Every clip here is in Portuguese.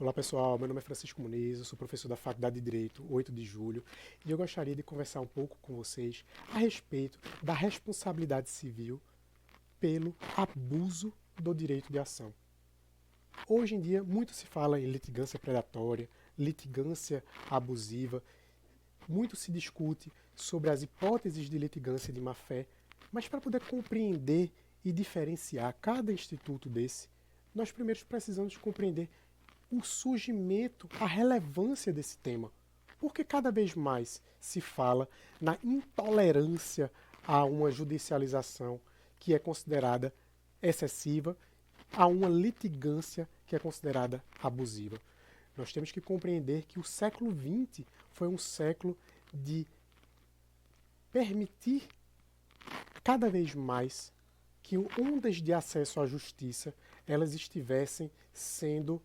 Olá pessoal, meu nome é Francisco Muniz, eu sou professor da Faculdade de Direito 8 de Julho e eu gostaria de conversar um pouco com vocês a respeito da responsabilidade civil pelo abuso do direito de ação. Hoje em dia, muito se fala em litigância predatória, litigância abusiva, muito se discute sobre as hipóteses de litigância de má-fé, mas para poder compreender e diferenciar cada instituto desse, nós primeiro precisamos compreender o surgimento, a relevância desse tema. Porque cada vez mais se fala na intolerância a uma judicialização que é considerada excessiva, a uma litigância que é considerada abusiva. Nós temos que compreender que o século XX foi um século de permitir cada vez mais que ondas de acesso à justiça elas estivessem sendo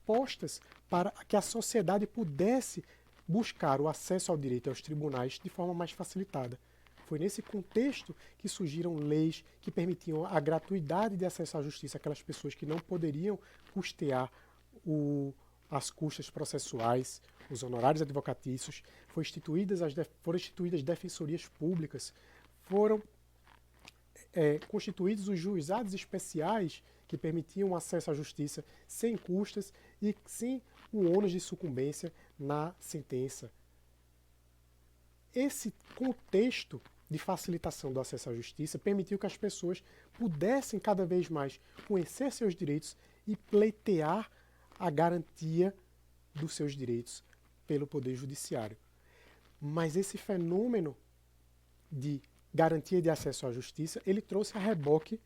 postas para que a sociedade pudesse buscar o acesso ao direito aos tribunais de forma mais facilitada. Foi nesse contexto que surgiram leis que permitiam a gratuidade de acesso à justiça àquelas pessoas que não poderiam custear as custas processuais, os honorários advocatícios. Foram instituídas defensorias públicas, foram constituídos os juizados especiais que permitiam acesso à justiça sem custas e sem o ônus de sucumbência na sentença. Esse contexto de facilitação do acesso à justiça permitiu que as pessoas pudessem cada vez mais conhecer seus direitos e pleitear a garantia dos seus direitos pelo Poder Judiciário. Mas esse fenômeno de garantia de acesso à justiça, ele trouxe a reboque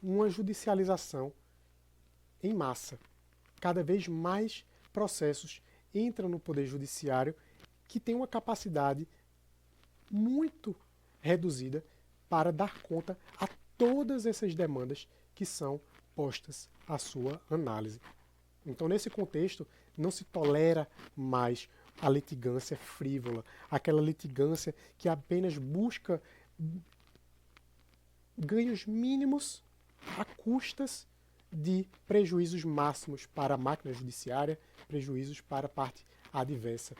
uma judicialização em massa. Cada vez mais processos entram no Poder Judiciário que tem uma capacidade muito reduzida para dar conta a todas essas demandas que são postas à sua análise. Então, nesse contexto, não se tolera mais a litigância frívola, aquela litigância que apenas busca ganhos mínimos a custas de prejuízos máximos para a máquina judiciária, prejuízos para a parte adversa.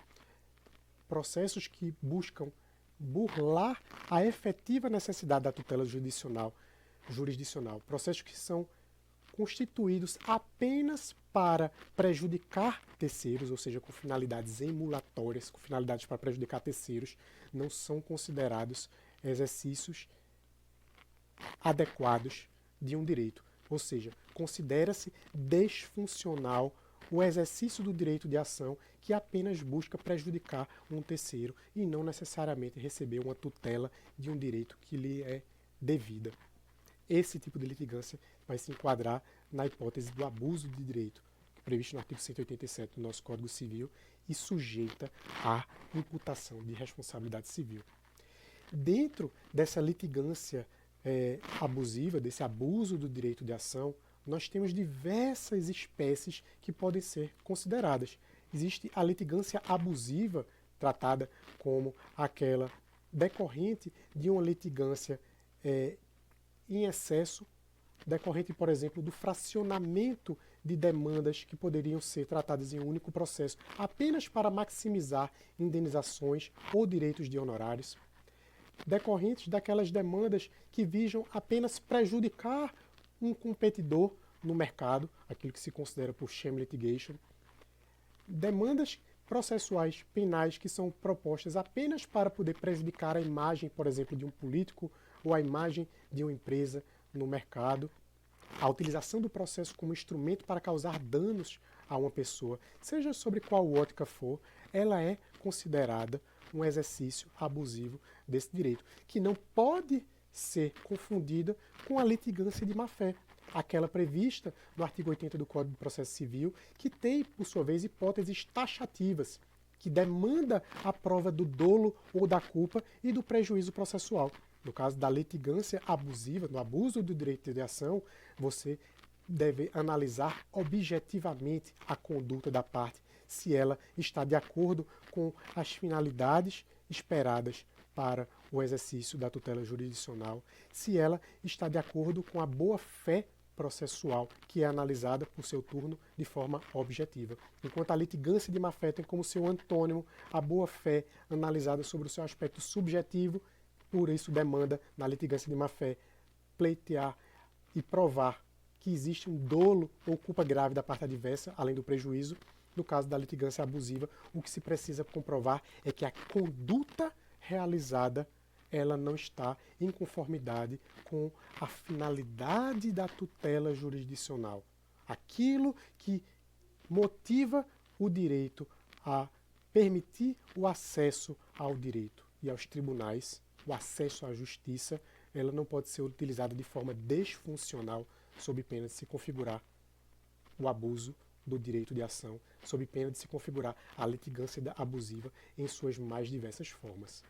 Processos que buscam burlar a efetiva necessidade da tutela jurisdicional. Processos que são constituídos apenas para prejudicar terceiros, ou seja, com finalidades emulatórias, com finalidades para prejudicar terceiros, não são considerados exercícios adequados de um direito. Ou seja, considera-se desfuncional o exercício do direito de ação que apenas busca prejudicar um terceiro e não necessariamente receber uma tutela de um direito que lhe é devida. Esse tipo de litigância vai se enquadrar na hipótese do abuso de direito, previsto no artigo 187 do nosso Código Civil e sujeita à imputação de responsabilidade civil. Dentro dessa litigância abusiva, desse abuso do direito de ação, nós temos diversas espécies que podem ser consideradas. Existe a litigância abusiva, tratada como aquela decorrente de uma litigância em excesso, decorrente, por exemplo, do fracionamento de demandas que poderiam ser tratadas em um único processo, apenas para maximizar indenizações ou direitos de honorários, decorrentes daquelas demandas que visam apenas prejudicar um competidor no mercado, aquilo que se considera por sham litigation, demandas processuais penais que são propostas apenas para poder prejudicar a imagem, por exemplo, de um político ou a imagem de uma empresa no mercado, a utilização do processo como instrumento para causar danos a uma pessoa, seja sobre qual ótica for, ela é considerada um exercício abusivo desse direito, que não pode ser confundida com a litigância de má-fé, aquela prevista no artigo 80 do Código de Processo Civil, que tem, por sua vez, hipóteses taxativas, que demanda a prova do dolo ou da culpa e do prejuízo processual. No caso da litigância abusiva, no abuso do direito de ação, você deve analisar objetivamente a conduta da parte, se ela está de acordo com as finalidades esperadas para o exercício da tutela jurisdicional, se ela está de acordo com a boa-fé processual que é analisada por seu turno de forma objetiva. Enquanto a litigância de má-fé tem como seu antônimo a boa-fé analisada sobre o seu aspecto subjetivo, por isso demanda na litigância de má-fé pleitear e provar que existe um dolo ou culpa grave da parte adversa, além do prejuízo. No caso da litigância abusiva, o que se precisa comprovar é que a conduta realizada ela não está em conformidade com a finalidade da tutela jurisdicional. Aquilo que motiva o direito a permitir o acesso ao direito e aos tribunais, o acesso à justiça, ela não pode ser utilizada de forma desfuncional, sob pena de se configurar o abuso do direito de ação, sob pena de se configurar a litigância abusiva em suas mais diversas formas.